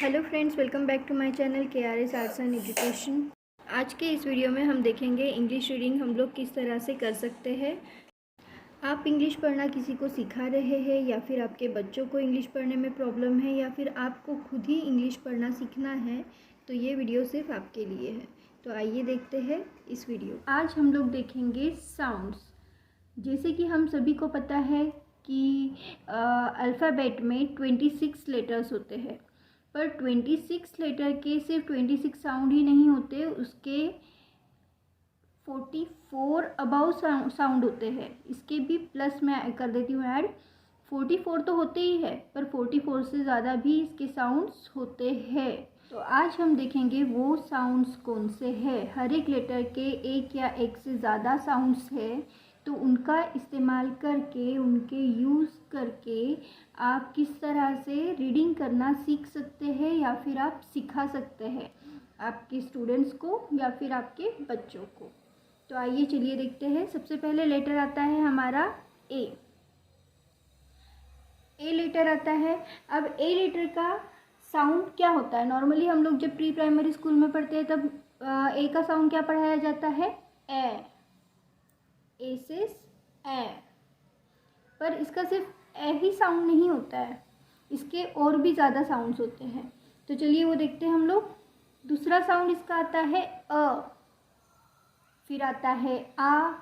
Hello friends, welcome back to my channel KRS arts and education. आज के इस video में हम देखेंगे इंग्लिश रीडिंग हम लोग किस तरह से कर सकते हैं। आप इंग्लिश पढ़ना किसी को सिखा रहे हैं या फिर आपके बच्चों को इंग्लिश पढ़ने में प्रॉब्लम है या फिर आपको खुद ही इंग्लिश पढ़ना सीखना है, तो ये वीडियो सिर्फ आपके लिए है। तो आइए देखते हैं इस वीडियो। आज हम लोग देखेंगे साउंड्स। जैसे कि हम सभी को पता है कि अल्फ़ाबेट में 26 लेटर्स होते हैं, पर 26 लेटर के सिर्फ 26 साउंड ही नहीं होते, उसके 44 अबाउ साउंड होते हैं। इसके भी प्लस मैं कर देती हूँ ऐड। 44 तो होते ही है, पर 44 से ज़्यादा भी इसके साउंड्स होते हैं। तो आज हम देखेंगे वो साउंड्स कौन से हैं। हर एक लेटर के एक या एक से ज़्यादा साउंड्स है, तो उनका इस्तेमाल करके, उनके यूज़ करके आप किस तरह से रीडिंग करना सीख सकते हैं या फिर आप सिखा सकते हैं आपके स्टूडेंट्स को या फिर आपके बच्चों को। तो आइए चलिए देखते हैं। सबसे पहले लेटर आता है हमारा ए लेटर आता है। अब ए लेटर का साउंड क्या होता है? नॉर्मली हम लोग जब प्री प्राइमरी स्कूल में पढ़ते हैं तब ए का साउंड क्या पढ़ाया जाता है? ए से ए। पर इसका सिर्फ ए ही साउंड नहीं होता है, इसके और भी ज़्यादा साउंड्स होते हैं। तो चलिए वो देखते हैं हम लोग। दूसरा साउंड इसका आता है अ, फिर आता है आ,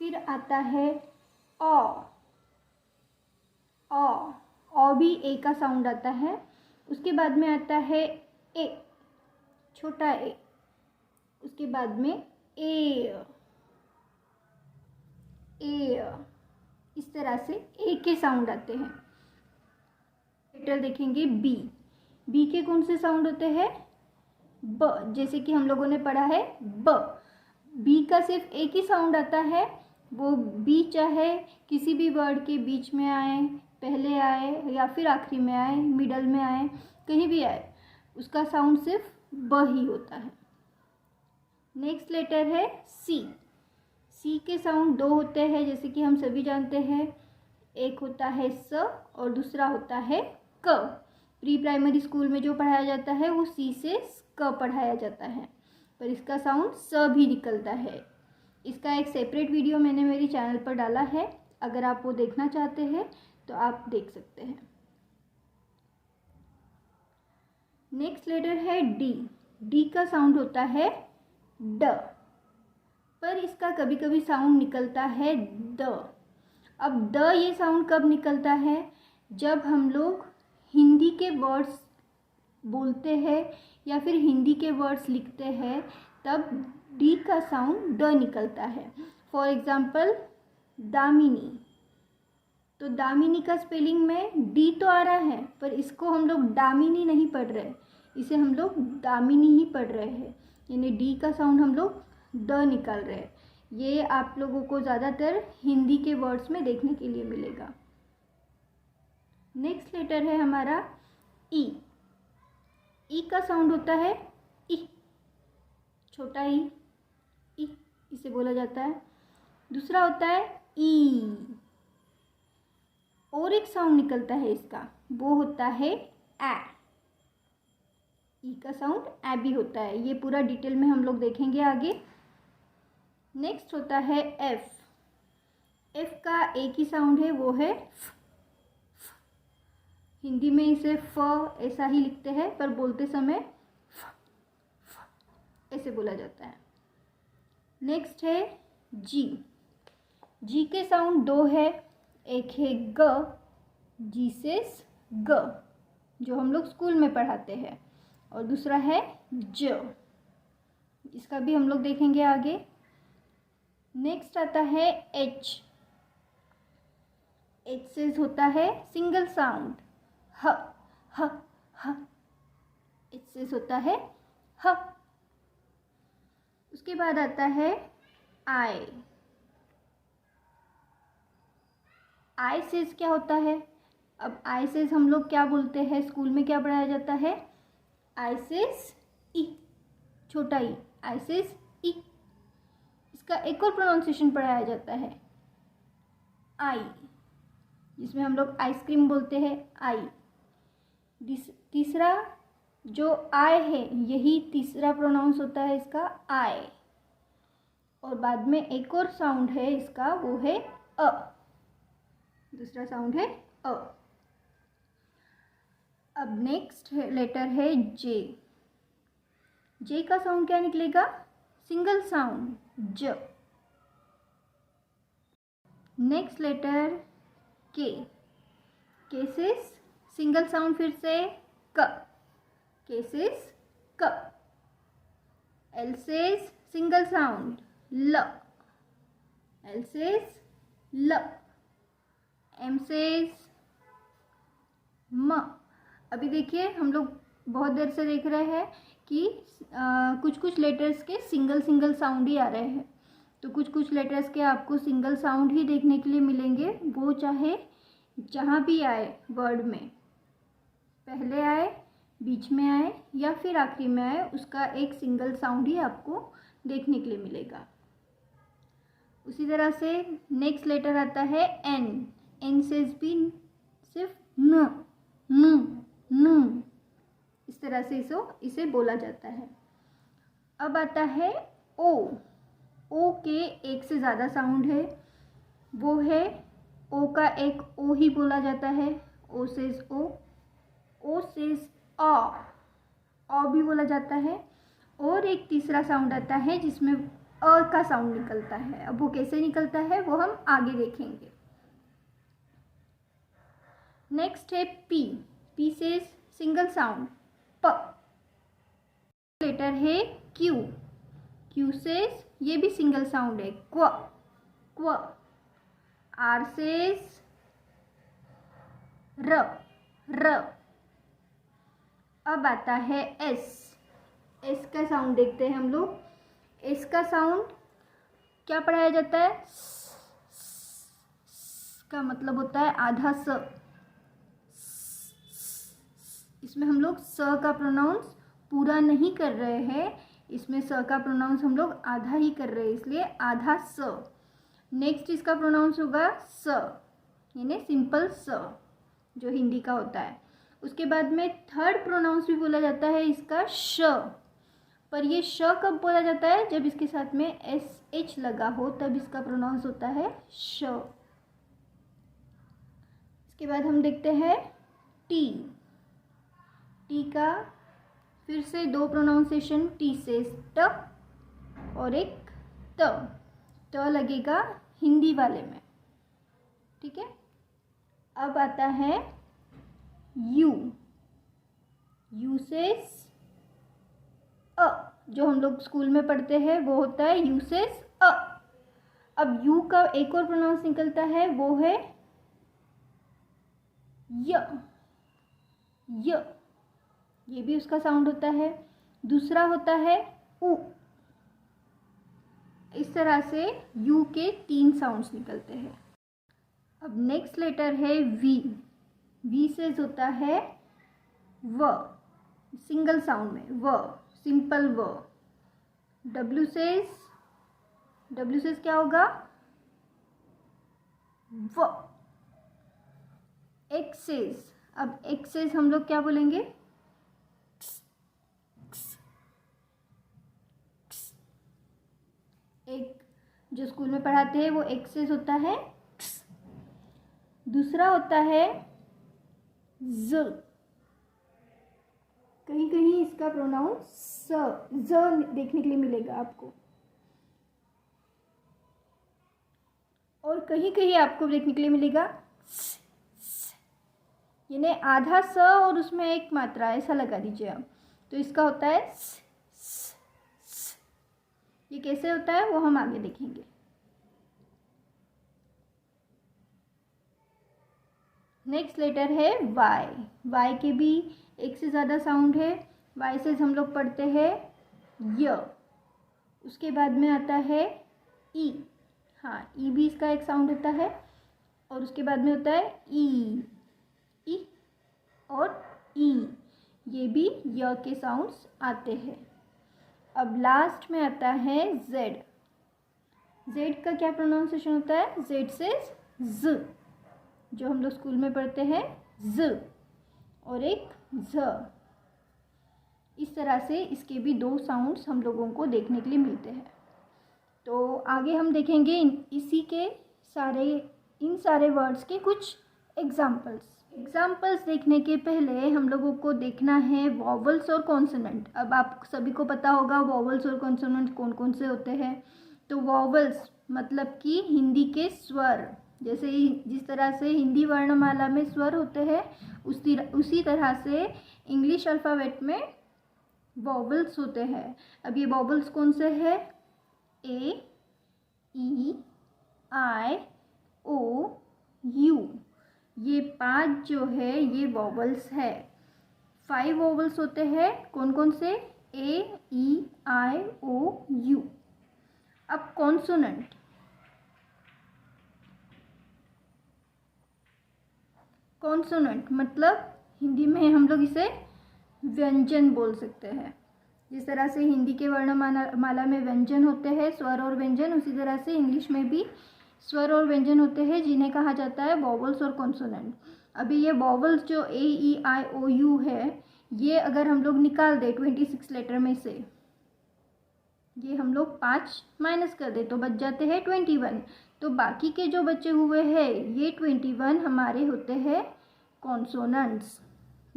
फिर आता है ओ। ओ भी ए का साउंड आता है। उसके बाद में आता है ए, छोटा ए। उसके बाद में ए। इस तरह से ए के साउंड आते हैं। लेटर देखेंगे बी के कौन से साउंड होते हैं? ब, जैसे कि हम लोगों ने पढ़ा है ब। बी का सिर्फ एक ही साउंड आता है। वो बी चाहे किसी भी वर्ड के बीच में आए, पहले आए या फिर आखिरी में आए, मिडल में आए, कहीं भी आए, उसका साउंड सिर्फ ब ही होता है। नेक्स्ट लेटर है सी के साउंड दो होते हैं, जैसे कि हम सभी जानते हैं। एक होता है स और दूसरा होता है क। प्री प्राइमरी स्कूल में जो पढ़ाया जाता है वो सी से क पढ़ाया जाता है, पर इसका साउंड स भी निकलता है। इसका एक सेपरेट वीडियो मैंने मेरी चैनल पर डाला है, अगर आप वो देखना चाहते हैं तो आप देख सकते हैं। नेक्स्ट लेटर है डी का साउंड होता है ड, पर इसका कभी कभी साउंड निकलता है द। अब द ये साउंड कब निकलता है? जब हम लोग हिंदी के वर्ड्स बोलते हैं या फिर हिंदी के वर्ड्स लिखते हैं, तब डी का साउंड द निकलता है। फॉर एग्जाम्पल दामिनी, तो दामिनी का स्पेलिंग में डी तो आ रहा है, पर इसको हम लोग दामिनी नहीं पढ़ रहे, इसे हम लोग दामिनी ही पढ़ रहे हैं, यानी डी का साउंड हम लोग द निकाल रहे हैं। ये आप लोगों को ज़्यादातर हिंदी के वर्ड्स में देखने के लिए मिलेगा। नेक्स्ट लेटर है हमारा ई का साउंड होता है ई, छोटा ई, इसे बोला जाता है। दूसरा होता है ई, और एक साउंड निकलता है इसका, वो होता है ए। ई का साउंड ए भी होता है। ये पूरा डिटेल में हम लोग देखेंगे आगे। नेक्स्ट होता है एफ का एक ही साउंड है, वो है फ। हिंदी में इसे फ ऐसा ही लिखते हैं, पर बोलते समय फ ऐसे बोला जाता है। नेक्स्ट है जी के साउंड दो है, एक है ग, जी से ग, जो हम लोग स्कूल में पढ़ाते हैं, और दूसरा है ज, इसका भी हम लोग देखेंगे आगे। नेक्स्ट आता है एच से होता है सिंगल साउंड ह, एच से होता है ह। उसके बाद आता है आई से क्या होता है? अब आई से हम लोग क्या बोलते हैं, स्कूल में क्या पढ़ाया जाता है? आई से ई, छोटा ई, आई से ई। इसका एक और प्रोनाउंसिएशन पढ़ाया जाता है जिसमें हम लोग आइसक्रीम बोलते हैं आई। तीसरा जो आय है यही तीसरा प्रोनाउंस होता है इसका आय, और बाद में एक और साउंड है इसका, वो है अ। दूसरा साउंड है अ। अब नेक्स्ट लेटर है जे। जे का साउंड क्या निकलेगा? सिंगल साउंड ज। नेक्स्ट लेटर के। के से सिंगल साउंड फिर से क। के से क। एल से सिंगल साउंड ल। एल से ल। एम से म। अभी देखिए हम लोग बहुत देर से देख रहे हैं कि कुछ कुछ लेटर्स के सिंगल सिंगल साउंड ही आ रहे हैं, तो कुछ कुछ लेटर्स के आपको सिंगल साउंड ही देखने के लिए मिलेंगे, वो चाहे जहाँ भी आए वर्ड में, पहले आए, बीच में आए या फिर आखिरी में आए, उसका एक सिंगल साउंड ही आपको देखने के लिए मिलेगा। उसी तरह से नेक्स्ट लेटर आता है एन। एन से भी सिर्फ न न न, इस तरह से इसे बोला जाता है। अब आता है ओ। ओ के एक से ज़्यादा साउंड है, वो है ओ का एक ओ ही बोला जाता है। ओ से ओ, ओ से अ भी बोला जाता है। और एक तीसरा साउंड आता है जिसमें अ का साउंड निकलता है। अब वो कैसे निकलता है वो हम आगे देखेंगे। नेक्स्ट है पी। पी से सिंगल साउंड प। लेटर है क्यू। क्यू से ये भी सिंगल साउंड है क्व क्व। आर से र र। अब आता है एस। एस का साउंड देखते हैं हम लोग। एस का साउंड क्या पढ़ाया जाता है? का मतलब होता है आधा स। इसमें हम लोग स का प्रोनाउंस पूरा नहीं कर रहे हैं, इसमें स का प्रोनाउंस हम लोग आधा ही कर रहे हैं, इसलिए आधा स। नेक्स्ट इसका प्रोनाउंस होगा स, यानी सिंपल स जो हिंदी का होता है। उसके बाद में थर्ड प्रोनाउंस भी बोला जाता है इसका श, पर ये श कब बोला जाता है? जब इसके साथ में एस एच लगा हो, तब इसका प्रोनाउंस होता है श। इसके बाद हम देखते हैं टी। टी का फिर से दो प्रोनाउंसिएशन, टी से ट और एक त। ट लगेगा हिंदी वाले में, ठीक है। अब आता है यू। यू से अ, जो हम लोग स्कूल में पढ़ते हैं वो होता है यू से अ। अब यू का एक और प्रोनाउंस निकलता है, वो है य। य, ये भी उसका साउंड होता है। दूसरा होता है उ। इस तरह से यू के 3 साउंड्स निकलते हैं। अब नेक्स्ट लेटर है वी। वी से होता है व, सिंगल साउंड में व, सिंपल व। डब्ल्यू से क्या होगा? व। एक्सेस। अब एक्सेस हम लोग क्या बोलेंगे? एक जो स्कूल में पढ़ाते हैं वो एक्सेस होता है। दूसरा होता है ज। कहीं कहीं इसका प्रोनाउंस ज देखने के लिए मिलेगा आपको, और कहीं कहीं आपको देखने के लिए मिलेगा यानी आधा स और उसमें एक मात्रा, ऐसा लगा दीजिए आप, तो इसका होता है ये कैसे होता है वो हम आगे देखेंगे। नेक्स्ट लेटर है वाई। वाई के भी एक से ज़्यादा साउंड है। वाई से हम लोग पढ़ते हैं य। उसके बाद में आता है ई। हाँ, ई भी इसका एक साउंड होता है, और उसके बाद में होता है ई। ई और ई, ये भी य के साउंड्स आते हैं। अब लास्ट में आता है जेड। जेड का क्या प्रोनाउंसिएशन होता है? जेड से ज, जो हम लोग स्कूल में पढ़ते हैं ज, और एक झ। इस तरह से इसके भी 2 साउंड्स हम लोगों को देखने के लिए मिलते हैं। तो आगे हम देखेंगे इसी के इन सारे वर्ड्स के कुछ एग्जाम्पल्स देखने के पहले हम लोगों को देखना है वॉवल्स और कॉन्सोनेंट। अब आप सभी को पता होगा वॉवल्स और कॉन्सोनेंट कौन कौन से होते हैं। तो वॉवल्स मतलब कि हिंदी के स्वर, जैसे जिस तरह से हिंदी वर्णमाला में स्वर होते हैं उसी तरह से इंग्लिश अल्फ़ाबेट में वॉवल्स होते हैं। अब ये वॉवल्स कौन से हैं? ए, ई, आई, ओ, यू। ये 5 जो है ये वॉवल्स है। 5 वॉवल्स होते हैं। कौन कौन से? ए, ई, आई, ओ, यू। अब कॉन्सोनेंट। कॉन्सोनेंट मतलब हिंदी में हम लोग इसे व्यंजन बोल सकते हैं। जिस तरह से हिंदी के वर्णमाला में व्यंजन होते हैं, स्वर और व्यंजन, उसी तरह से इंग्लिश में भी स्वर और व्यंजन होते हैं जिन्हें कहा जाता है वॉवल्स और कॉन्सोनेंट। अभी ये वॉवल्स जो ए, ई, आई, ओ, यू है, ये अगर हम लोग निकाल दें 26 लेटर में से, ये हम लोग 5 माइनस कर दे तो बच जाते हैं 21। तो बाकी के जो बचे हुए हैं ये 21 हमारे होते हैं कॉन्सोनेंट्स।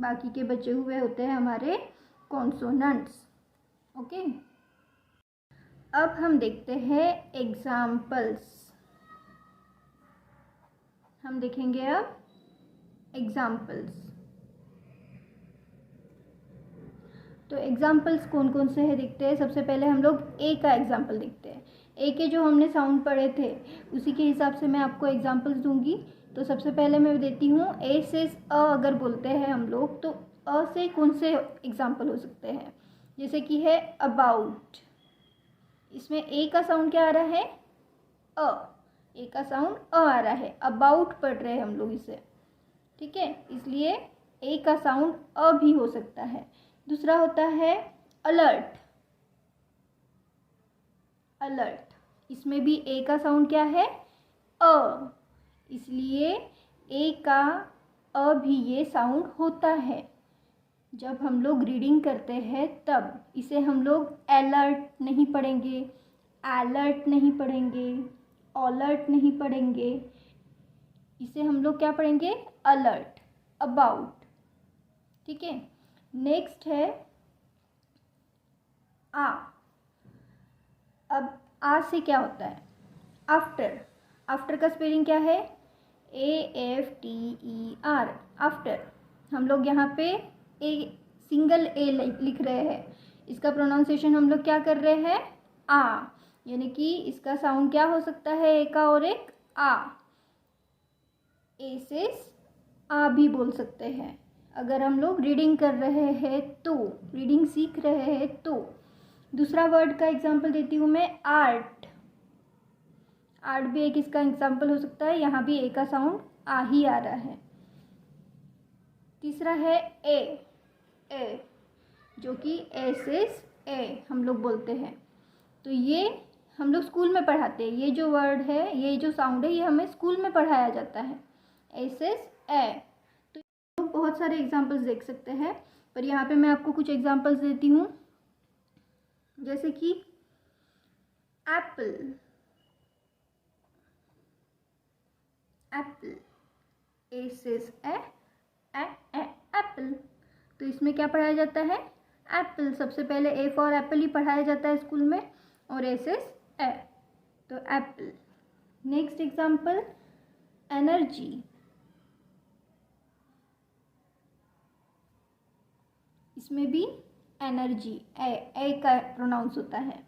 बाकी के बचे हुए होते हैं हमारे कॉन्सोनेंट्स। ओके, अब हम देखते हैं एग्जाम्पल्स। हम देखेंगे अब एग्जाम्पल्स। तो एग्जाम्पल्स कौन कौन से हैं देखते हैं। सबसे पहले हम लोग ए का एग्जाम्पल देखते हैं। ए के जो हमने साउंड पढ़े थे उसी के हिसाब से मैं आपको एग्जाम्पल्स दूंगी। तो सबसे पहले मैं देती हूँ ए से अ अगर बोलते हैं हम लोग तो अ से कौन से एग्जाम्पल हो सकते हैं। जैसे कि है अबाउट। इसमें ए का साउंड क्या आ रहा है? अ। ए का साउंड अ आ रहा है। अबाउट पढ़ रहे हैं हम लोग इसे, ठीक है, इसलिए ए का साउंड अ भी हो सकता है। दूसरा होता है अलर्ट। अलर्ट, इसमें भी ए का साउंड क्या है? अ, इसलिए ए का अ भी ये साउंड होता है। जब हम लोग रीडिंग करते हैं तब इसे हम लोग अलर्ट नहीं पढ़ेंगे, अलर्ट नहीं पढ़ेंगे, अलर्ट नहीं पढ़ेंगे। इसे हम लोग क्या पढ़ेंगे? अलर्ट, अबाउट, ठीक है। नेक्स्ट है आ। अब आ से क्या होता है? आफ्टर। आफ्टर का स्पेलिंग क्या है? AFTER, after. हम लोग यहाँ पे ए सिंगल ए लिख रहे हैं। इसका प्रोनाउंसिएशन हम लोग क्या कर रहे हैं? आ, यानी कि इसका साउंड क्या हो सकता है? ए का और एक आ। ए से आ भी बोल सकते हैं अगर हम लोग रीडिंग कर रहे हैं तो, रीडिंग सीख रहे हैं तो। दूसरा वर्ड का एग्जांपल देती हूँ मैं, आर्ट। आर्ट भी एक इसका एग्जांपल हो सकता है। यहाँ भी ए का साउंड आ ही आ रहा है। तीसरा है ए, जो कि ए से ए हम लोग बोलते हैं। तो ये हम लोग स्कूल में पढ़ाते हैं। ये जो वर्ड है, ये जो साउंड है, ये हमें स्कूल में पढ़ाया जाता है, ए से ए। तो लोग बहुत सारे एग्जांपल्स देख सकते हैं, पर यहाँ पे मैं आपको कुछ एग्जांपल्स देती हूँ। जैसे कि एप्पल। एप्पल, ए से ए एप्पल। तो इसमें क्या पढ़ाया जाता है? एप्पल। सबसे पहले ए फॉर एप्पल ही पढ़ाया जाता है स्कूल में, और ए से ए, तो एप्पल। Next example, energy. इसमें भी एनर्जी ए का प्रोनाउंस होता है।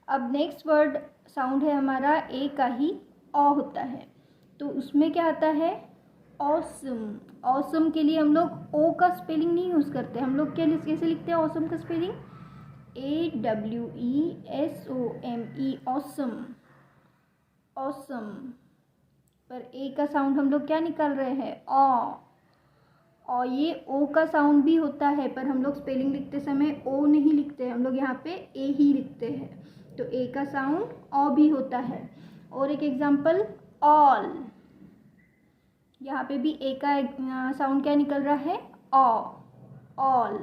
अब नेक्स्ट वर्ड साउंड है हमारा ए का ही ओ होता है। तो उसमें क्या आता है? ऑसम। ऑसम के लिए हम लोग ओ का स्पेलिंग नहीं यूज़ करते। हम लोग क्या कैसे लिखते हैं ऑसम का स्पेलिंग? AWESOME, awesome, awesome. पर ए का साउंड हम लोग क्या निकाल रहे हैं? ओ। और ये ओ का साउंड भी होता है, पर हम लोग स्पेलिंग लिखते समय ओ नहीं लिखते, हम लोग यहाँ पे ए ही लिखते हैं। तो ए का साउंड ओ भी होता है। और एक एग्जांपल, ऑल। यहाँ पे भी ए का साउंड क्या निकल रहा है? ओ। ऑल।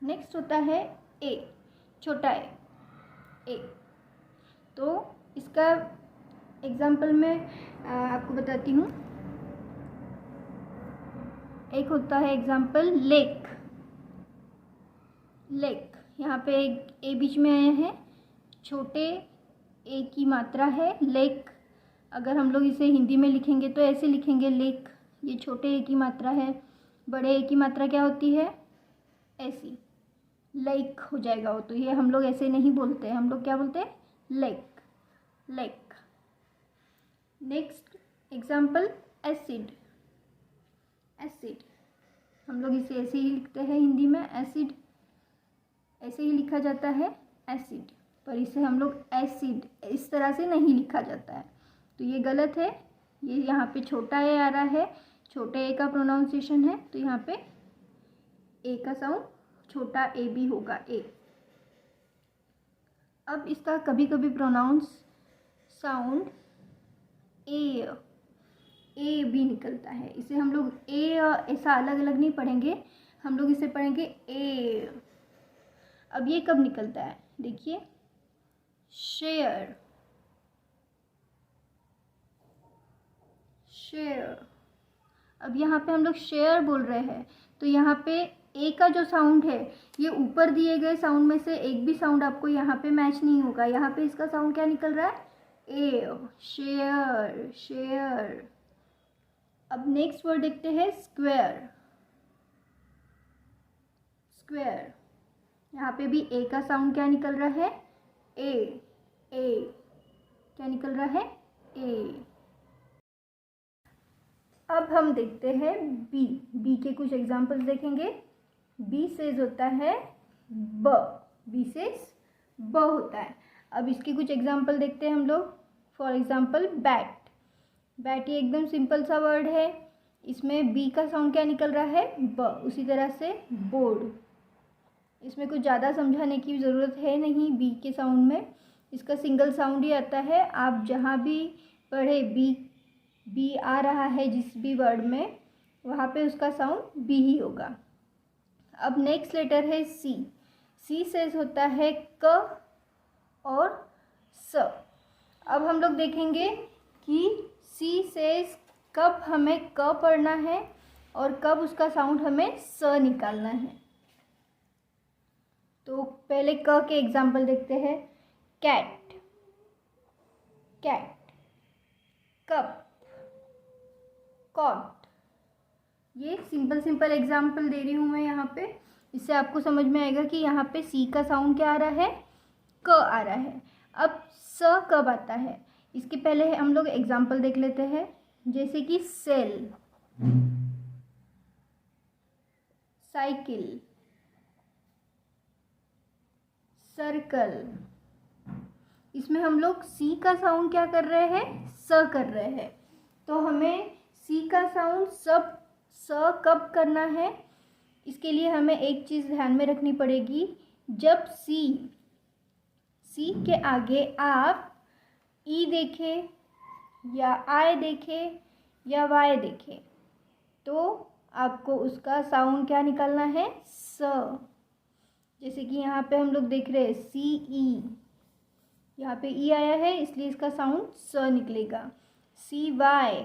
नेक्स्ट होता है ए, छोटा ए। तो इसका एग्जाम्पल मैं आपको बताती हूँ। एक होता है एग्जाम्पल लेक। लेक, यहाँ पे एक ए बीच में आया है, छोटे ए की मात्रा है लेक। अगर हम लोग इसे हिंदी में लिखेंगे तो ऐसे लिखेंगे लेक, ये छोटे ए की मात्रा है। बड़े ए की मात्रा क्या होती है? ऐसी, लेक हो जाएगा वो। तो ये हम लोग ऐसे नहीं बोलते हैं, हम लोग क्या बोलते हैं? Lake, lake. Next example acid. Acid, हम लोग इसे ऐसे ही लिखते हैं हिंदी में, एसिड ऐसे ही लिखा जाता है एसिड, पर इसे हम लोग एसिड इस तरह से नहीं लिखा जाता है, तो ये गलत है। ये यहाँ पे छोटा ए आ रहा है, छोटे ए का प्रोनाउंसिएशन है, तो यहाँ पे ए का साउंड छोटा ए भी होगा, ए। अब इसका कभी कभी प्रोनाउंस साउंड ए भी निकलता है। इसे हम लोग ए ऐसा अलग अलग नहीं पढ़ेंगे, हम लोग इसे पढ़ेंगे ए। अब ये कब निकलता है? देखिए, शेयर, शेयर। अब यहाँ पे हम लोग शेयर बोल रहे हैं, तो यहाँ पे ए का जो साउंड है, ये ऊपर दिए गए साउंड में से एक भी साउंड आपको यहाँ पे मैच नहीं होगा। यहाँ पे इसका साउंड क्या निकल रहा है? ए, शेयर, शेयर। अब नेक्स्ट वर्ड देखते हैं स्क्वायर। स्क्वायर, यहाँ पे भी ए का साउंड क्या निकल रहा है? ए, क्या निकल रहा है? ए। अब हम देखते हैं बी के कुछ एग्जांपल्स देखेंगे। बी सेज होता है ब, बी सेज ब होता है। अब इसके कुछ एग्जांपल देखते हैं हम लोग। For example bat. बैट ये एकदम सिंपल सा वर्ड है, इसमें बी का साउंड क्या निकल रहा है? ब। उसी तरह से बोर्ड, इसमें कुछ ज़्यादा समझाने की ज़रूरत है नहीं। बी के साउंड में इसका सिंगल साउंड ही आता है। आप जहाँ भी पढ़े बी आ रहा है जिस भी वर्ड में, वहाँ पे उसका साउंड बी ही होगा। अब नेक्स्ट लेटर है सी। सी सेज होता है क और स। अब हम लोग देखेंगे कि सी सेज कब हमें क पढ़ना है और कब उसका साउंड हमें स निकालना है। तो पहले क के एग्जाम्पल देखते हैं। Cat, cat, cup, cot. ये सिंपल सिंपल एग्जाम्पल दे रही हूँ मैं यहाँ पे, इससे आपको समझ में आएगा कि यहाँ पे सी का साउंड क्या आ रहा है? क आ रहा है। अब स कब आता है, इसके पहले हम लोग एग्जाम्पल देख लेते हैं। जैसे कि सेल, साइकिल, सर्कल। इसमें हम लोग सी का साउंड क्या कर रहे हैं? स कर रहे हैं। तो हमें सी का साउंड स कब करना है, इसके लिए हमें एक चीज़ ध्यान में रखनी पड़ेगी। जब सी के आगे आप ई देखें या आई देखें या वाई देखें, तो आपको उसका साउंड क्या निकालना है? स। जैसे कि यहाँ पे हम लोग देख रहे हैं सी ई, यहाँ पे ई आया है इसलिए इसका साउंड स निकलेगा। सी वाई,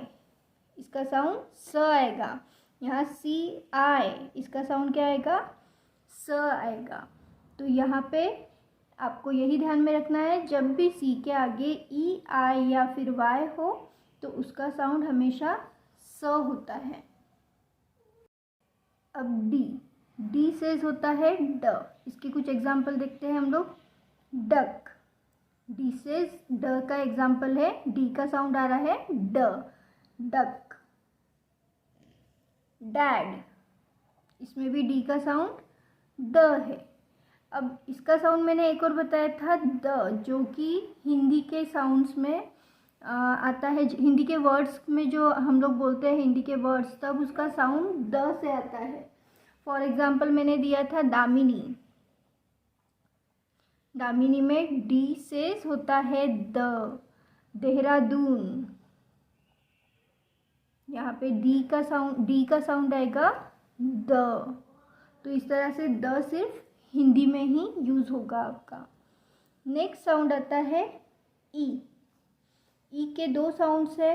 इसका साउंड स आएगा। यहाँ सी आई, इसका साउंड क्या आएगा? स आएगा। तो यहाँ पे आपको यही ध्यान में रखना है, जब भी सी के आगे ई आई या फिर वाई हो तो उसका साउंड हमेशा स होता है। अब डी सेज होता है ड। इसके कुछ एग्जाम्पल देखते हैं हम लोग। डक, डी सेज ड का एग्जाम्पल है, डी का साउंड आ रहा है ड, डक। डैड, इसमें भी डी का साउंड ड है। अब इसका साउंड मैंने एक और बताया था द, जो कि हिंदी के साउंड्स में आता है। हिंदी के वर्ड्स में जो हम लोग बोलते हैं हिंदी के वर्ड्स, तब उसका साउंड द से आता है। फॉर एग्जाम्पल मैंने दिया था दामिनी। दामिनी में डी सेज होता है द। देहरादून, यहाँ पे डी का साउंड आएगा द। तो इस तरह से द सिर्फ हिंदी में ही यूज़ होगा आपका। नेक्स्ट साउंड आता है ई। ई के दो साउंड्स है।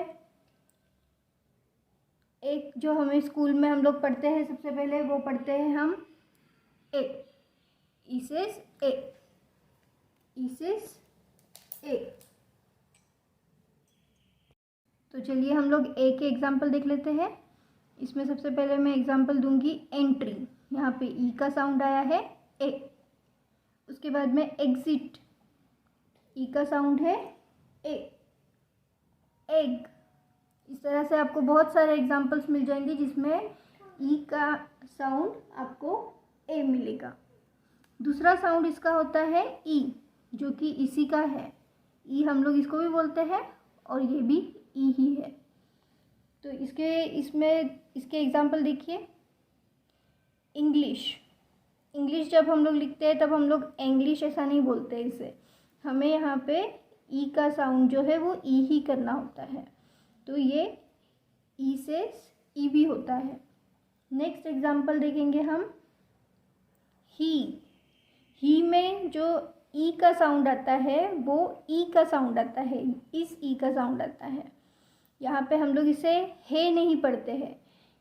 एक जो हमें स्कूल में हम लोग पढ़ते हैं, सबसे पहले वो पढ़ते हैं हम ए। ई से ए, ई से ए। तो चलिए हम लोग ए के एग्जाम्पल देख लेते हैं। इसमें सबसे पहले मैं एग्जाम्पल दूंगी एंट्री। यहाँ पे ई का साउंड आया है ए। उसके बाद में एग्जिट, ई का साउंड है ए। एग। इस तरह से आपको बहुत सारे एग्जाम्पल्स मिल जाएंगे जिसमें ई का साउंड आपको ए मिलेगा। दूसरा साउंड इसका होता है ई, जो कि इसी का है। ई हम लोग इसको भी बोलते हैं और ये भी ई ही है। तो इसके एग्जाम्पल देखिए। इंग्लिश। इंग्लिश जब हम लोग लिखते हैं तब हम लोग इंग्लिश ऐसा नहीं बोलते इसे, हमें यहाँ पे ई का साउंड जो है वो ई ही करना होता है। तो ये ई से ई भी होता है। नेक्स्ट एग्जाम्पल देखेंगे हम ही। ही में जो ई का साउंड आता है वो ई का साउंड आता है, इस ई का साउंड आता है। यहाँ पे हम लोग इसे हे नहीं पढ़ते हैं,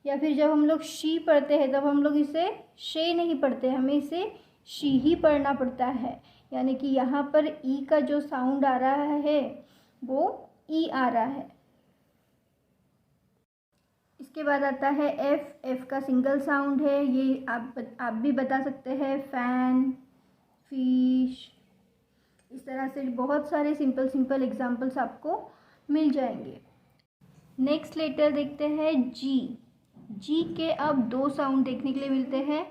या फिर जब हम लोग शी पढ़ते हैं तब हम लोग इसे शे नहीं पढ़ते, हमें इसे शी ही पढ़ना पड़ता है। यानी कि यहाँ पर ई का जो साउंड आ रहा है वो ई आ रहा है। इसके बाद आता है एफ। एफ का सिंगल साउंड है, ये आप भी बता सकते हैं, फैन, फिश। इस तरह से बहुत सारे सिंपल एग्जाम्पल्स आपको मिल जाएंगे। नेक्स्ट लेटर देखते हैं जी। जी के अब दो साउंड देखने के लिए मिलते हैं।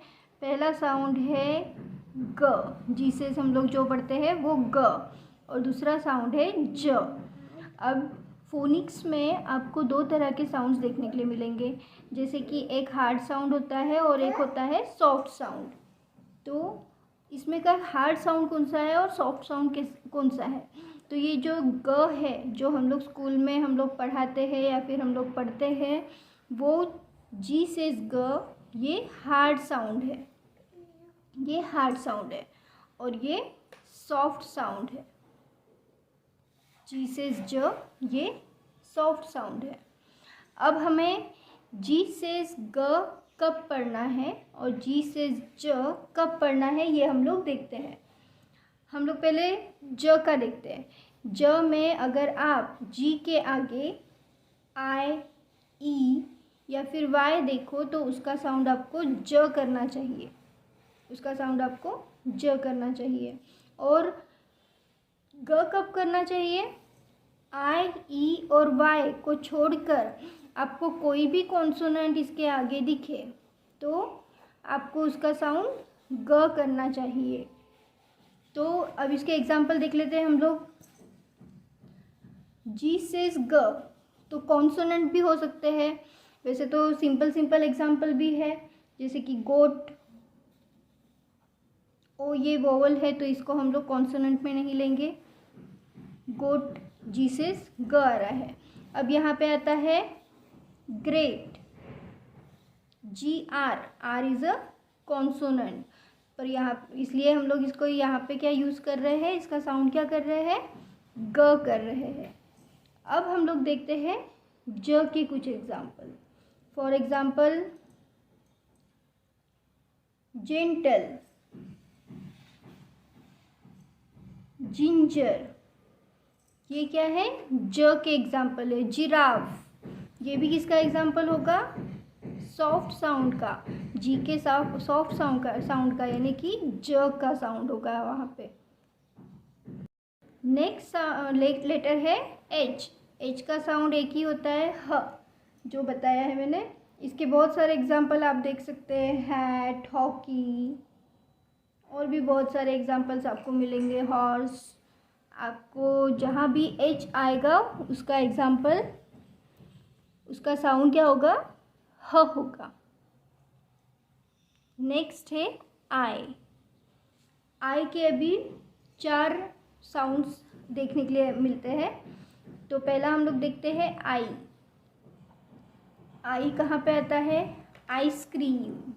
पहला साउंड है ग, जी से हम लोग जो पढ़ते हैं वो ग, और दूसरा साउंड है ज। अब फोनिक्स में आपको दो तरह के साउंड्स देखने के लिए मिलेंगे, जैसे कि एक हार्ड साउंड होता है और एक होता है सॉफ्ट साउंड। तो इसमें का हार्ड साउंड कौन सा है और सॉफ्ट साउंड कौन सा है? तो ये जो ग है, जो हम लोग स्कूल में हम लोग पढ़ाते हैं या फिर हम लोग पढ़ते हैं, वो जी से ग, ये हार्ड साउंड है, ये हार्ड साउंड है, और ये सॉफ्ट साउंड है। जी से ज, ये सॉफ्ट साउंड है। अब हमें जी से ग कब पढ़ना है और जी से ज कब पढ़ना है ये हम लोग देखते हैं। हम लोग पहले ज का देखते हैं। ज में अगर आप जी के आगे आई, ई या फिर वाई देखो तो उसका साउंड आपको ज करना चाहिए, उसका साउंड आपको ज करना चाहिए। और ग कब करना चाहिए? आई, ई और वाई को छोड़कर आपको कोई भी कॉन्सोनेंट इसके आगे दिखे तो आपको उसका साउंड ग करना चाहिए। तो अब इसके एग्जाम्पल देख लेते हैं हम लोग। जी से ग, तो कॉन्सोनेंट भी हो सकते हैं, वैसे तो सिंपल एग्जाम्पल भी है, जैसे कि गोट। ओ ये वोवल है तो इसको हम लोग कॉन्सोनेंट में नहीं लेंगे। गोट जी से ग आ रहा है। अब यहाँ पे आता है great. G R, R is a consonant, पर यहाँ इसलिए हम लोग इसको यहाँ पे क्या यूज़ कर रहे हैं, इसका साउंड क्या कर रहे हैं? ग कर रहे हैं। अब हम लोग देखते हैं ज के कुछ example. For example gentle, ginger, ये क्या है? ज के एग्जाम्पल है। जिराफ, ये भी किसका एग्जाम्पल होगा? सॉफ्ट साउंड का, जी के सॉफ्ट साउंड का यानी कि ज का साउंड होगा वहाँ पे। नेक्स्ट लेटर है एच। एच का साउंड एक ही होता है ह, जो बताया है मैंने। इसके बहुत सारे एग्जाम्पल आप देख सकते हैं, हैट, हॉकी, और भी बहुत सारे एग्जाम्पल्स आपको मिलेंगे। हॉर्स, आपको जहाँ भी एच आएगा उसका एग्जाम्पल, उसका साउंड क्या होगा? ह होगा। नेक्स्ट है आई। आई के अभी 4 साउंड्स देखने के लिए मिलते हैं। तो पहला हम लोग देखते हैं आई। आई कहाँ पे आता है? आइसक्रीम।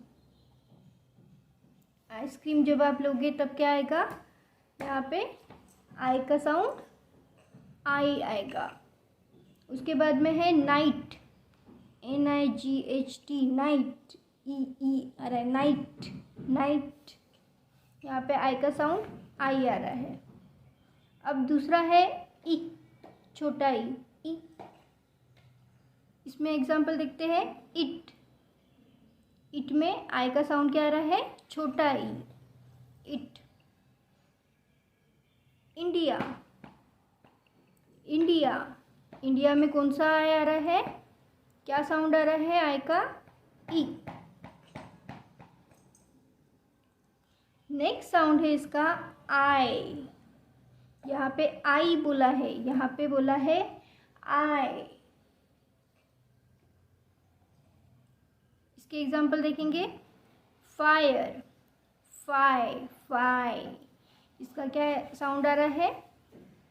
आइसक्रीम जब आप लोगे तब क्या आएगा, यहाँ पे आई का साउंड आई आएगा। उसके बाद में है नाइट, NIGHT, नाइट, अरे नाइट, नाइट, यहाँ पे आई का साउंड आई आ रहा है। अब दूसरा है ई, छोटा ई। इसमें एग्जाम्पल देखते हैं, इट। इट में आई का साउंड क्या आ रहा है, छोटा ई, इट। इंडिया, इंडिया, इंडिया में कौन सा आई आ रहा है, क्या साउंड आ रहा है आई का, ई। नेक्स्ट साउंड है इसका आई। यहाँ पे आई बोला है, यहाँ पे बोला है आई। इसके एग्जाम्पल देखेंगे, फायर, फाई, इसका क्या साउंड आ रहा है,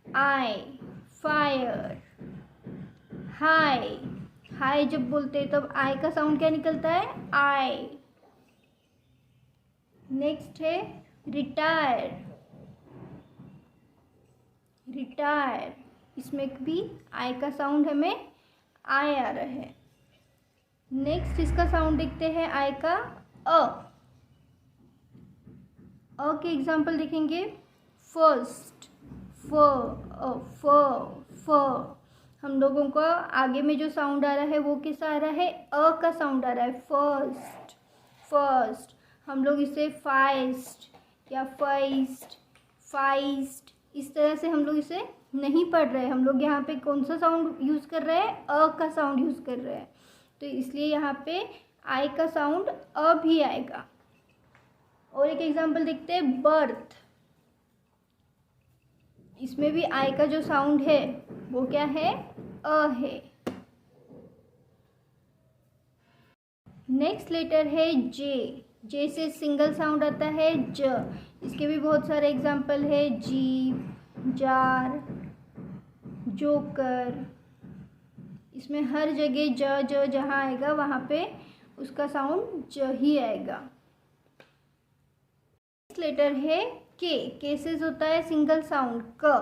आई, फायर। हाई, हाई जब बोलते हैं तब आई का साउंड क्या निकलता है, आई। नेक्स्ट है रिटायर, रिटायर, इसमें भी आई का साउंड हमें आई आ रहा है। नेक्स्ट इसका साउंड देखते हैं आई का अ के एग्जाम्पल देखेंगे, फर्स्ट, फ। हम लोगों का आगे में जो साउंड आ रहा है वो कैसा आ रहा है, अ का साउंड आ रहा है, फर्स्ट, फर्स्ट। हम लोग इसे फाइस्ट या फाइस्ट, फाइस्ट, इस तरह से हम लोग इसे नहीं पढ़ रहे हैं। हम लोग यहाँ पे कौन सा साउंड यूज़ कर रहे हैं, अ का साउंड यूज़ कर रहे हैं, तो इसलिए यहाँ पे आई का साउंड अ भी आएगा। और एक एग्जांपल देखते हैं, बर्थ। इसमें भी आई का जो साउंड है वो क्या है, अ है। नेक्स्ट लेटर है जे। जे से सिंगल साउंड आता है ज। इसके भी बहुत सारे एग्जांपल है, जीप, जार, जोकर। इसमें हर जगह ज ज जहाँ आएगा वहाँ पे उसका साउंड ज ही आएगा। नेक्स्ट लेटर है के से होता है सिंगल साउंड क।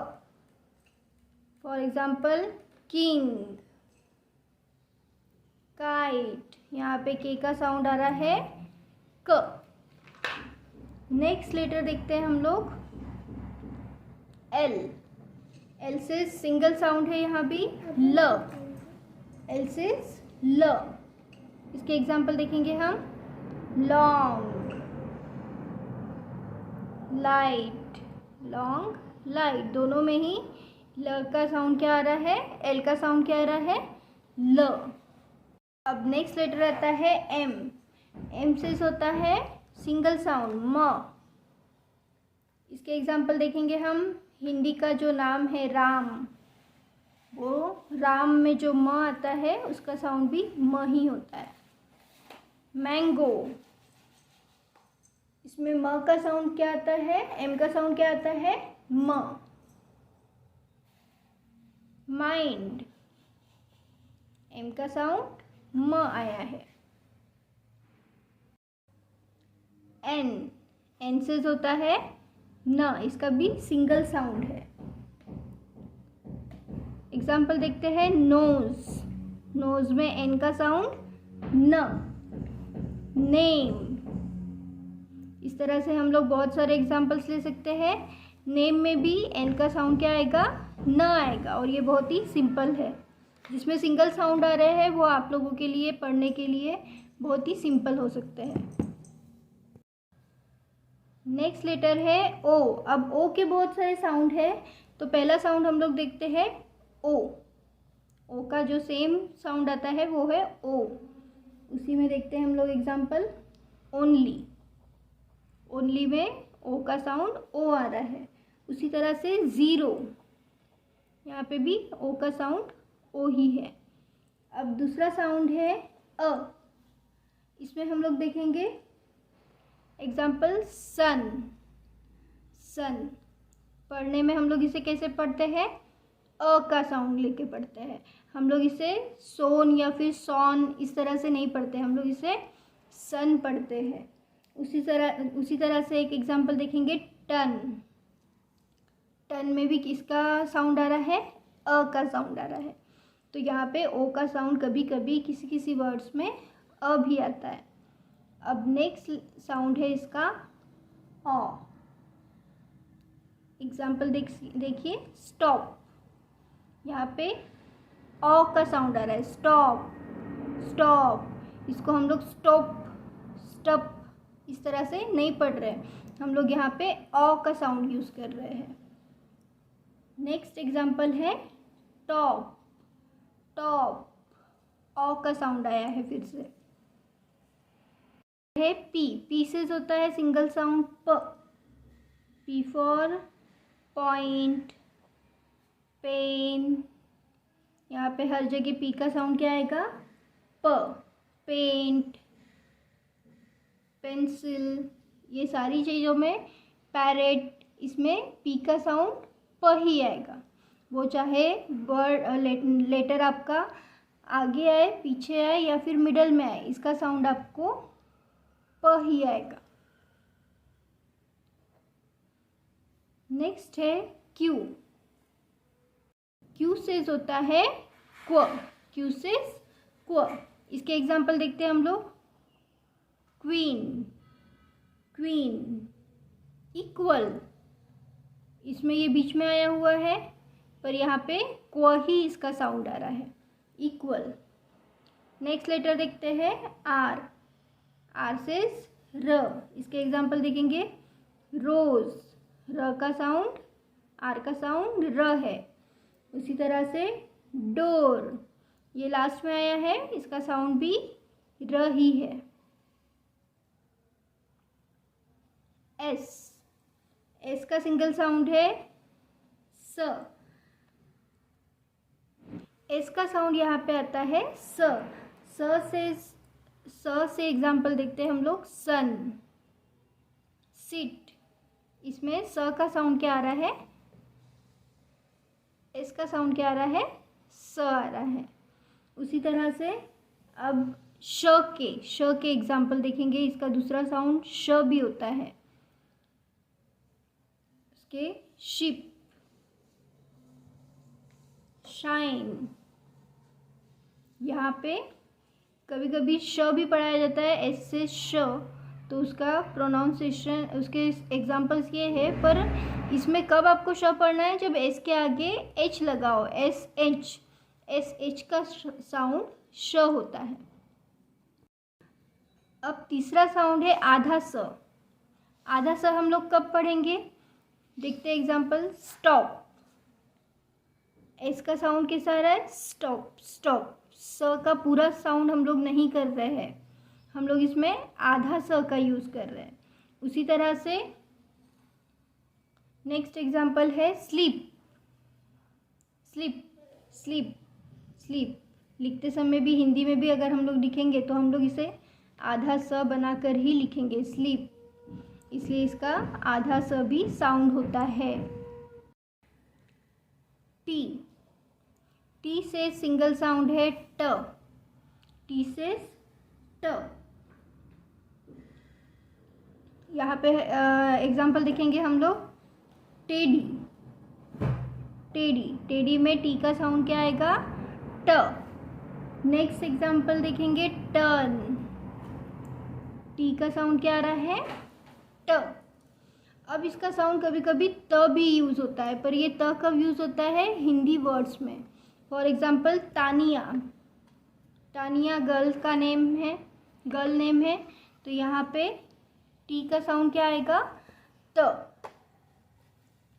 फॉर एग्जाम्पल किंग, काइट, यहाँ पे के का साउंड आ रहा है क। नेक्स्ट लेटर देखते हैं हम लोग, एल। एल से सिंगल साउंड है यहाँ भी ल, एल से ल। इसके एग्जाम्पल देखेंगे हम, लॉन्ग, लाइट, लॉन्ग, लाइट, दोनों में ही ल का साउंड क्या आ रहा है, एल का साउंड क्या आ रहा है, ल। अब नेक्स्ट लेटर आता है एम। एम से होता है सिंगल साउंड म। इसके एग्जाम्पल देखेंगे हम, हिंदी का जो नाम है राम, वो राम में जो म आता है उसका साउंड भी म ही होता है। मैंगो, इसमें म का साउंड क्या आता है, एम का साउंड क्या आता है, म। माइंड, एम का साउंड म आया है। एन, एन से होता है न, इसका भी सिंगल साउंड है। एग्जाम्पल देखते हैं, नोज, नोज में एन का साउंड न। नेम, इस तरह से हम लोग बहुत सारे एग्जाम्पल्स ले सकते हैं। नेम में भी एन का साउंड क्या आएगा, न आएगा, और ये बहुत ही सिंपल है। जिसमें सिंगल साउंड आ रहे हैं वो आप लोगों के लिए पढ़ने के लिए बहुत ही सिंपल हो सकते हैं। नेक्स्ट लेटर है ओ। अब ओ के बहुत सारे साउंड है, तो पहला साउंड हम लोग देखते हैं ओ। ओ का जो सेम साउंड आता है वो है ओ। उसी में देखते हैं हम लोग एग्जाम्पल, ओनली, ओनली में ओ का साउंड ओ आ रहा है। उसी तरह से ज़ीरो, यहाँ पे भी ओ का साउंड ओ ही है। अब दूसरा साउंड है अ। इसमें हम लोग देखेंगे एग्जाम्पल, सन, सन। पढ़ने में हम लोग इसे कैसे पढ़ते हैं, अ का साउंड लेके पढ़ते हैं। हम लोग इसे सोन या फिर सॉन इस तरह से नहीं पढ़ते, हम लोग इसे सन पढ़ते हैं। उसी तरह से एक एग्जांपल देखेंगे टन। टन में भी किसका साउंड आ रहा है? अ का साउंड आ रहा है। तो यहाँ पे ओ का साउंड कभी कभी किसी किसी वर्ड्स में अ भी आता है। अब नेक्स्ट साउंड है इसका ऑ। एग्जाम्पल देखिए स्टॉप। यहाँ पे ऑ का साउंड आ रहा है, स्टॉप स्टॉप। इसको हम लोग स्टॉप स्टॉप इस तरह से नहीं पढ़ रहे हैं, हम लोग यहाँ पे ऑ का साउंड यूज़ कर रहे हैं। नेक्स्ट एग्जाम्पल है टॉप। टॉप ऑ का साउंड आया है फिर से। है पी से होता है सिंगल साउंड प। P for point, pen. यहाँ पे हर जगह पी का साउंड क्या आएगा? प। पेंट, पेंसिल, ये सारी चीज़ों में पैरेट, इसमें पी का साउंड प ही आएगा। वो चाहे वर्ड लेटर आपका आगे आए, पीछे आए या फिर मिडल में आए, इसका साउंड आपको प ही आएगा। नेक्स्ट है क्यू। क्यू से होता है क्व। क्यू से क्व। इसके एग्जाम्पल देखते हैं हम लोग। Queen, queen. इक्वल, इसमें ये बीच में आया हुआ है पर यहाँ पे क्व ही इसका साउंड आ रहा है, इक्वल। नेक्स्ट लेटर देखते हैं आर। आर से र। इसके एग्जाम्पल देखेंगे रोज। र का साउंड, आर का साउंड र है। उसी तरह से डोर, ये लास्ट में आया है, इसका साउंड भी र ही है। एस। एस का सिंगल साउंड है स। एस का साउंड यहाँ पे आता है स। से एग्जाम्पल देखते हैं हम लोग सन, सिट। इसमें स का साउंड क्या आ रहा है? एस का साउंड क्या आ रहा है? स आ रहा है। उसी तरह से अब श के एग्जाम्पल देखेंगे। इसका दूसरा साउंड श भी होता है। उसके शिप, शाइन। यहाँ पे कभी कभी श भी पढ़ाया जाता है एस से श, तो उसका प्रोनाउंसिएशन, उसके एग्जाम्पल्स ये है। पर इसमें कब आपको श पढ़ना है? जब एस के आगे एच लगाओ, एस एच का साउंड श होता है। अब तीसरा साउंड है आधा स। आधा स हम लोग कब पढ़ेंगे? देखते हैं एग्जाम्पल। स्टॉप। एस का साउंड कैसा आ रहा है? Stop stop. स का पूरा साउंड हम लोग नहीं कर रहे हैं, हम लोग इसमें आधा स का यूज़ कर रहे हैं। उसी तरह से नेक्स्ट एग्जाम्पल है स्लीप। Sleep sleep sleep. लिखते समय भी, हिंदी में भी अगर हम लोग लिखेंगे तो हम लोग इसे आधा स बनाकर ही लिखेंगे, स्लीप। इसलिए इसका आधा स भी साउंड होता है। टी से सिंगल साउंड है ट। टी से ट। यहाँ पे एग्जाम्पल देखेंगे हम लोग। टेडी। टेडी, टेडी में टी का साउंड क्या आएगा? ट। नेक्स्ट एग्जाम्पल देखेंगे टर्न। टी का साउंड क्या आ रहा है? ट। अब इसका साउंड कभी कभी त भी यूज़ होता है, पर ये त कब यूज़ होता है? हिंदी वर्ड्स में। For example Tania. Tania girl का नेम है, गर्ल नेम है, तो यहाँ पे टी का साउंड क्या आएगा? त।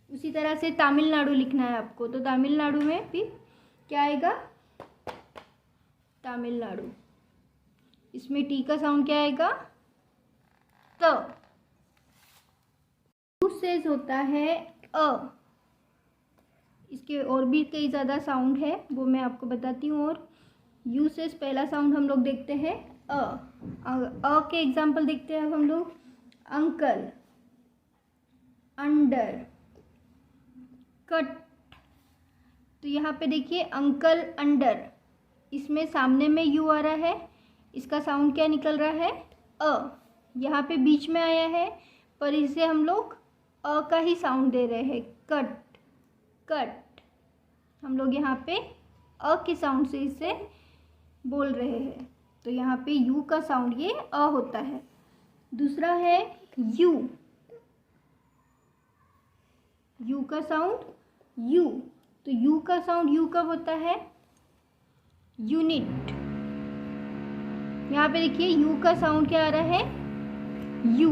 उसी तरह से तमिलनाडु लिखना है आपको, तो तमिलनाडु में भी क्या आएगा? तमिलनाडु। इसमें टी का साउंड क्या आएगा? त। यू से होता है अ। इसके और भी कई ज़्यादा साउंड है, वो मैं आपको बताती हूँ। और यू से पहला साउंड हम लोग देखते हैं अ के एग्जाम्पल देखते हैं अब हम लोग। Uncle, under, cut. तो यहाँ पे देखिए अंकल अंडर, इसमें सामने में यू आ रहा है, इसका साउंड क्या निकल रहा है? यहाँ पे बीच में आया है, पर इसे हम लोग अ का ही साउंड दे रहे हैं। कट, कट, हम लोग यहाँ पे अ के साउंड से इसे बोल रहे हैं, तो यहाँ पे यू का साउंड ये अ होता है। दूसरा है यू, यू का साउंड यू, तो यू का साउंड यू कब होता है? यूनिट। यहाँ पे देखिए यू का साउंड क्या आ रहा है? यू।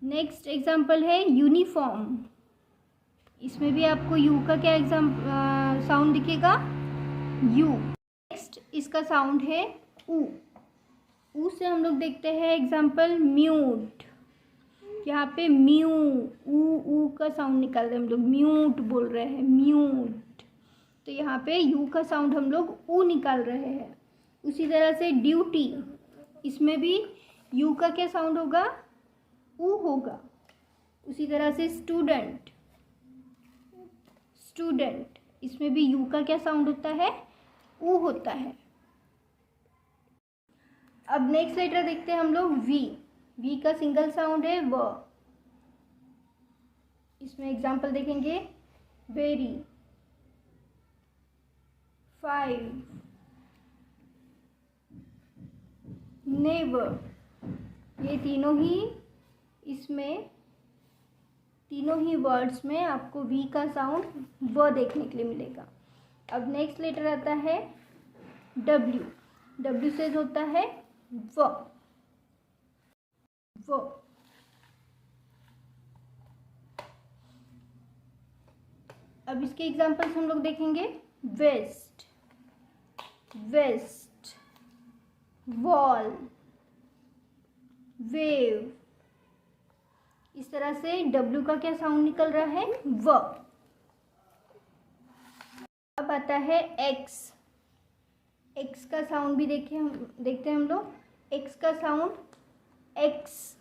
नेक्स्ट एग्जाम्पल है यूनिफॉर्म, इसमें भी आपको यू का क्या साउंड दिखेगा? यू। नेक्स्ट इसका साउंड है ऊ, ऊ से हम लोग देखते हैं एग्जाम्पल म्यूट, यहाँ पे म्यू, ऊ का साउंड निकाल रहे हैं हम लोग, म्यूट बोल रहे हैं, म्यूट, तो यहाँ पे यू का साउंड हम लोग ऊ निकाल रहे हैं। उसी तरह से ड्यूटी, इसमें भी यू का क्या साउंड होगा? ऊ होगा। उसी तरह से स्टूडेंट, स्टूडेंट, इसमें भी यू का क्या साउंड होता है? ऊ होता है। अब नेक्स्ट लेटर देखते हैं हम लोग वी, वी का सिंगल साउंड है व, इसमें एग्जाम्पल देखेंगे वेरी, 5, नेवर, ये तीनों ही इसमें, तीनों ही वर्ड्स में आपको वी का साउंड व देखने के लिए मिलेगा। अब नेक्स्ट लेटर आता है डब्ल्यू, डब्ल्यू से होता है व, वो। अब इसके एग्जांपल्स हम लोग देखेंगे वेस्ट, वेस्ट, वॉल, वेव, इस तरह से डब्ल्यू का क्या साउंड निकल रहा है? व। अब आता है एक्स, एक्स का साउंड भी देखते हैं हम लोग, एक्स का साउंड एक्स,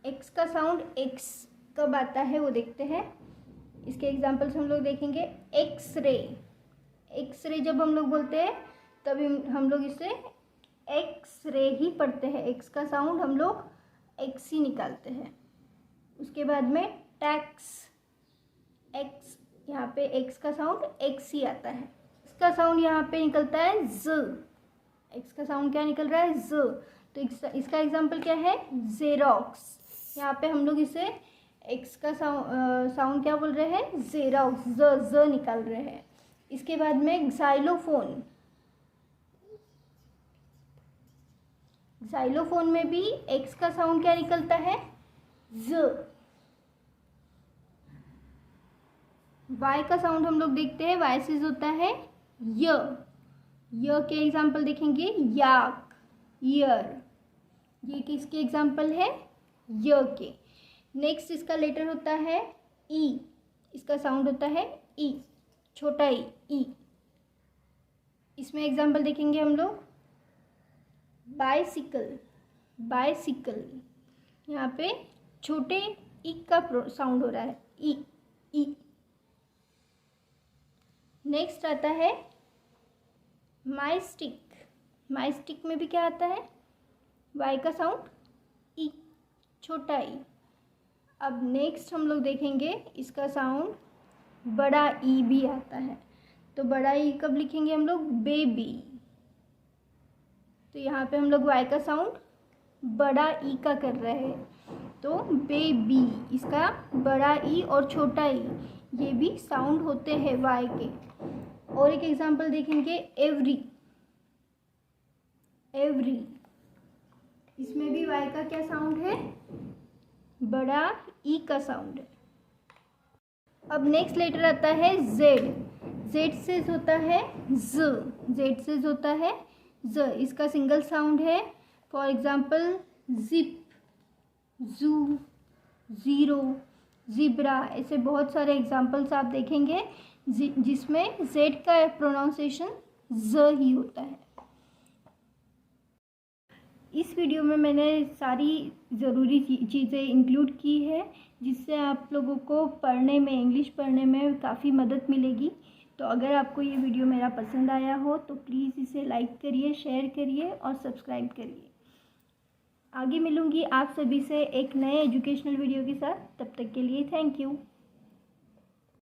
एक्स का साउंड एक्स कब आता है वो देखते हैं। इसके एग्जांपल्स हम लोग देखेंगे एक्स-रे, एक्स-रे जब हम लोग बोलते हैं तभी हम लोग इसे एक्स-रे ही पढ़ते हैं, एक्स का साउंड हम लोग एक्स ही निकालते हैं। उसके बाद में टैक्स, एक्स, यहाँ पे एक्स का साउंड एक्स ही आता है। इसका साउंड यहाँ पे निकलता है ज, एक्स का साउंड क्या निकल रहा है? ज, तो इसका एग्जाम्पल क्या है? जेरोक्स, यहाँ पे हम लोग इसे एक्स का साउंड क्या बोल रहे हैं? जेरोक्स, ज निकाल रहे हैं। इसके बाद में xylophone, xylophone में भी एक्स का साउंड क्या निकलता है? ज। वाई का साउंड हम लोग देखते हैं, वाई से होता है य, य के एग्जाम्पल देखेंगे याक, ईयर, ये किसके एग्जाम्पल है? य के। नेक्स्ट इसका लेटर होता है ई, इसका साउंड होता है ई, छोटा ई। इसमें एग्जाम्पल देखेंगे हम लोग बाइसिकल, बाइसिकल, यहाँ पे छोटे ई का साउंड हो रहा है, ई, ई। नेक्स्ट आता है माई स्टिक, माई स्टिक में भी क्या आता है? वाई का साउंड ई, छोटा ई। अब नेक्स्ट हम लोग देखेंगे इसका साउंड बड़ा ई भी आता है, तो बड़ा ई कब लिखेंगे हम लोग? बेबी, तो यहाँ पे हम लोग वाई का साउंड बड़ा ई का कर रहे हैं, तो बेबी, इसका बड़ा ई और छोटा ई ये भी साउंड होते हैं वाई के। और एक एग्जांपल देखेंगे एवरी, एवरी, इसमें भी वाई का क्या साउंड है? बड़ा ई का साउंड है। अब नेक्स्ट लेटर आता है जेड, जेड से होता है ज, जेड से होता है ज, इसका सिंगल साउंड है। फॉर एग्जांपल जिप, जू, ज़ीरो, ज़िब्रा, ऐसे बहुत सारे एग्जांपल्स आप देखेंगे जिसमें जेड का प्रोनाउंसिएशन ज ही होता है। इस वीडियो में मैंने सारी ज़रूरी चीज़ें इंक्लूड की है जिससे आप लोगों को पढ़ने में, इंग्लिश पढ़ने में काफ़ी मदद मिलेगी। तो अगर आपको ये वीडियो मेरा पसंद आया हो तो प्लीज़ इसे लाइक करिए, शेयर करिए और सब्सक्राइब करिए। आगे मिलूँगी आप सभी से एक नए एजुकेशनल वीडियो के साथ। तब तक के लिए थैंक यू।